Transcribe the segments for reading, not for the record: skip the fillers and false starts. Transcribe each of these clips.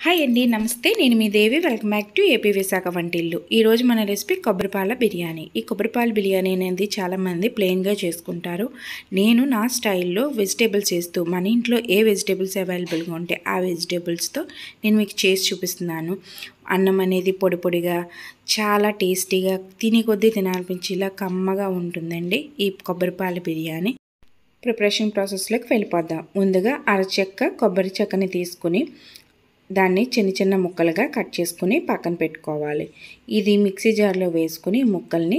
Hi అండి, నమస్తే. నేను మీ Devi. Welcome back to AP Visakha Vantillu. ఈరోజు మన రెసిపీ కొబ్బరిపాల బిర్యానీ. ఈ కొబ్బరిపాల బిర్యానీ అనేది చాలామంది ప్లెయిన్గా చేసుకుంటారు. నేను నా స్టైల్లో వెజిటేబుల్స్ వేస్తూ మన ఇంట్లో ఏ వెజిటేబుల్స్ అవైలబుల్గా ఉంటే ఆ వెజిటేబుల్స్తో నేను మీకు చేసి చూపిస్తున్నాను. అన్నం అనేది పొడి పొడిగా చాలా టేస్టీగా తిని కొద్దీ తినాలనిపించేలా కమ్మగా ఉంటుందండి ఈ కొబ్బరిపాల బిర్యానీ. ప్రిపరేషన్ ప్రాసెస్లోకి వెళ్ళిపోద్దాం. ముందుగా అరచెక్క కొబ్బరి చెక్కని తీసుకుని దాన్ని చిన్న చిన్న ముక్కలుగా కట్ చేసుకుని పక్కన పెట్టుకోవాలి. ఇది మిక్సీ జార్లో వేసుకుని ముక్కల్ని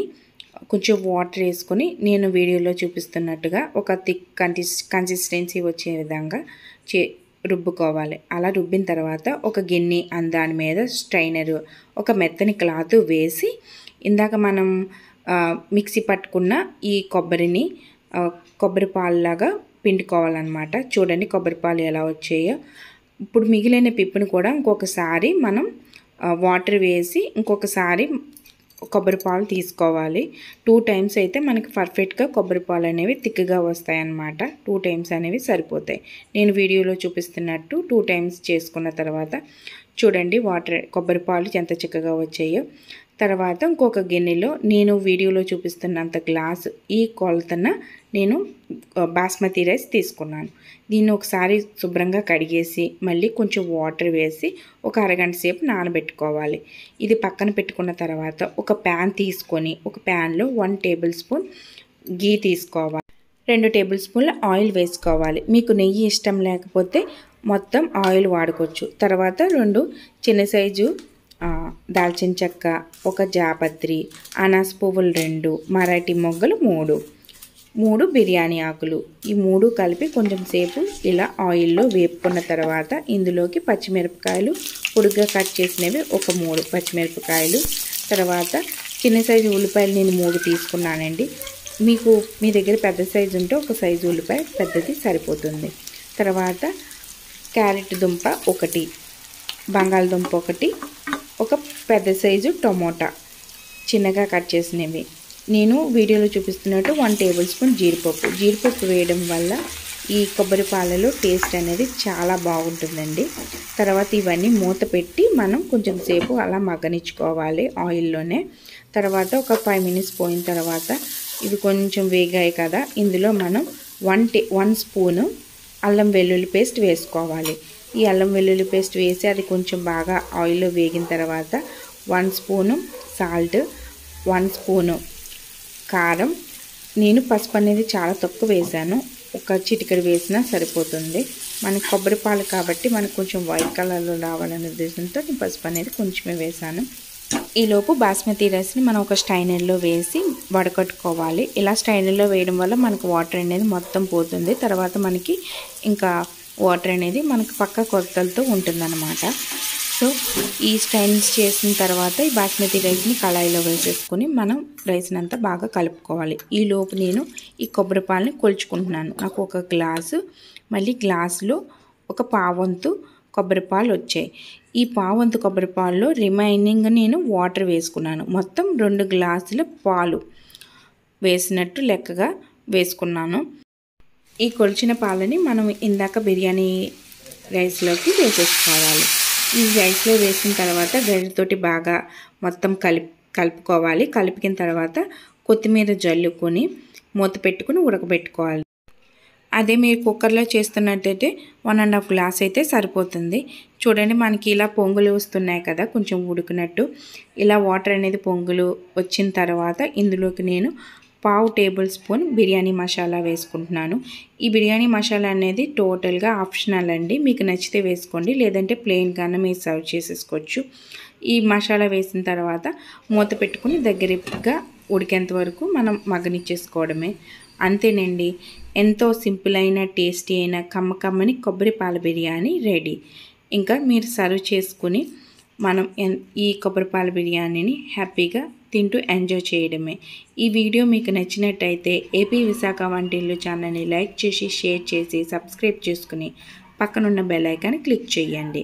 కొంచెం వాటర్ వేసుకుని నేను వీడియోలో చూపిస్తున్నట్టుగా ఒక థిక్ కన్సిస్టెన్సీ వచ్చే విధంగా రుబ్బుకోవాలి. అలా రుబ్బిన తర్వాత ఒక గిన్నె దాని మీద స్ట్రైనరు ఒక మెత్తని క్లాత్ వేసి ఇందాక మనం మిక్సీ పట్టుకున్న ఈ కొబ్బరిని కొబ్బరి పాలులాగా పిండుకోవాలన్నమాట. చూడండి కొబ్బరి పాలు ఎలా వచ్చాయో. ఇప్పుడు మిగిలిన పిప్పుని కూడా ఇంకొకసారి మనం వాటర్ వేసి ఇంకొకసారి కొబ్బరి పాలు తీసుకోవాలి. 2 టైమ్స్ అయితే మనకి పర్ఫెక్ట్గా కొబ్బరి పాలు అనేవి థిక్గా వస్తాయన్నమాట. 2 టైమ్స్ అనేవి సరిపోతాయి. నేను వీడియోలో చూపిస్తున్నట్టు 2 టైమ్స్ చేసుకున్న తర్వాత చూడండి కొబ్బరి పాలు ఎంత చక్కగా వచ్చాయో. తర్వాత ఇంకొక గిన్నెలో నేను వీడియోలో చూపిస్తున్నంత గ్లాసు ఈ కొలతన నేను బాస్మతి రైస్ తీసుకున్నాను. దీన్ని ఒకసారి శుభ్రంగా కడిగేసి మళ్ళీ కొంచెం వాటర్ వేసి ఒక అరగంట సేపు నానబెట్టుకోవాలి. ఇది పక్కన పెట్టుకున్న తర్వాత ఒక ప్యాన్ తీసుకొని ఒక ప్యాన్లో 1 టేబుల్ స్పూన్ గీ తీసుకోవాలి. 2 టేబుల్ స్పూన్ల ఆయిల్ వేసుకోవాలి. మీకు నెయ్యి ఇష్టం లేకపోతే మొత్తం ఆయిల్ వాడుకోవచ్చు. తర్వాత 2 చిన్న సైజు దాల్చిన చెక్క, ఒక జాపత్రి, అనాస పువ్వులు 2, మరాఠీ మొగ్గలు 3 బిర్యానీ ఆకులు. ఈ 3 కలిపి కొంచెం సేపు ఇలా ఆయిల్లో వేపుకున్న తర్వాత ఇందులోకి పచ్చిమిరపకాయలు పొడిగా కట్ చేసినవి ఒక 3 పచ్చిమిరపకాయలు, తర్వాత చిన్న సైజు ఉల్లిపాయలు నేను 3 తీసుకున్నానండి. మీ దగ్గర పెద్ద సైజు ఉంటే ఒక సైజు ఉల్లిపాయ పెద్దది సరిపోతుంది. తర్వాత క్యారెట్ దుంప 1, బంగాళదుంప 1, ఒక పెద్ద సైజు టమోటా చిన్నగా కట్ చేసినవి. నేను వీడియోలో చూపిస్తున్నట్టు 1 టేబుల్ స్పూన్ జీడిపప్పు వేయడం వల్ల ఈ కొబ్బరి పాలలో టేస్ట్ అనేది చాలా బాగుంటుందండి. తర్వాత ఇవన్నీ మూత పెట్టి మనం కొంచెం సేపు అలా మగ్గనిచ్చుకోవాలి ఆయిల్లోనే. తర్వాత ఒక 5 మినిట్స్ పోయిన తర్వాత ఇవి కొంచెం వేగాయి కదా, ఇందులో మనం 1 స్పూను అల్లం వెల్లుల్లి పేస్ట్ వేసుకోవాలి. ఈ అల్లం వెల్లుల్లి పేస్ట్ వేసి అది కొంచెం బాగా ఆయిల్లో వేగిన తర్వాత 1 స్పూను సాల్ట్, 1 స్పూను కారం. నేను పసుపు అనేది చాలా తక్కువ వేసాను, ఒక చిటికెడు వేసినా సరిపోతుంది. మనకి కొబ్బరి పాలు కాబట్టి మనకు కొంచెం వైట్ కలర్లో రావాలనే ఉద్దేశంతో నేను పసుపు అనేది కొంచెమే వేసాను. ఈలోపు బాస్మతి రైస్ని మనం ఒక స్ట్రైనర్లో వేసి వడకట్టుకోవాలి. ఇలా స్ట్రైనర్లో వేయడం వల్ల మనకు వాటర్ అనేది మొత్తం పోతుంది. తర్వాత మనకి ఇంకా వాటర్ అనేది మనకు పక్క కొలతలతో ఉంటుందన్నమాట. సో ఈ స్ట్రైన్స్ చేసిన తర్వాత ఈ బాస్మతి రైస్ని కళాయిలో వేసేసుకొని మనం రైస్ని అంతా బాగా కలుపుకోవాలి. ఈలోపు నేను ఈ కొబ్బరి పాలని కొలుచుకుంటున్నాను. నాకు ఒక గ్లాసు, మళ్ళీ గ్లాసులో ఒక పావంతు కొబ్బరి పాలు వచ్చాయి. ఈ పావంతు కొబ్బరి పాలలో రిమైనింగ్ నేను వాటర్ వేసుకున్నాను. మొత్తం 2 గ్లాసుల పాలు వేసినట్టు లెక్కగా వేసుకున్నాను. ఈ కొలిచిన పాలని మనం ఇందాక బిర్యానీ రైస్లోకి వేసేసుకోవాలి. ఈ రైస్లో వేసిన తర్వాత గరిటెతోటి బాగా మొత్తం కలుపుకోవాలి. కలిపిన తర్వాత కొత్తిమీర జల్లుకొని మూత పెట్టుకుని ఉడకబెట్టుకోవాలి. అదే మీరు కుక్కర్లో చేస్తున్నట్టయితే 1.5 గ్లాస్ అయితే సరిపోతుంది. చూడండి మనకి ఇలా పొంగులు వస్తున్నాయి కదా, కొంచెం ఉడికినట్టు. ఇలా వాటర్ అనేది పొంగులు వచ్చిన తర్వాత ఇందులోకి నేను 1/2 టేబుల్ స్పూన్ బిర్యానీ మసాలా వేసుకుంటున్నాను. ఈ బిర్యానీ మసాలా అనేది టోటల్గా ఆప్షనల్ అండి. మీకు నచ్చితే వేసుకోండి, లేదంటే ప్లెయిన్గానే మీరు సర్వ్ చేసేసుకోవచ్చు. ఈ మసాలా వేసిన తర్వాత మూత పెట్టుకుని దగ్గరగా ఉడికేంత వరకు మనం మగ్గనిచ్చేసుకోవడమే. అంతేనండి, ఎంతో సింపుల్ అయిన టేస్టీ అయిన కమ్మని కొబ్బరిపాల బిర్యానీ రెడీ. ఇంకా మీరు సర్వ్ చేసుకుని మనం ఈ కొబ్బరిపాల బిర్యానీని హ్యాపీగా తింటూ ఎంజాయ్ చేయడమే. ఈ వీడియో మీకు నచ్చినట్టయితే ఏపీ విశాఖ వంటిల్లు ఛానల్ని లైక్ చేసి షేర్ చేసి సబ్స్క్రైబ్ చేసుకుని పక్కనున్న బెల్ ఐకాన్ క్లిక్ చేయండి.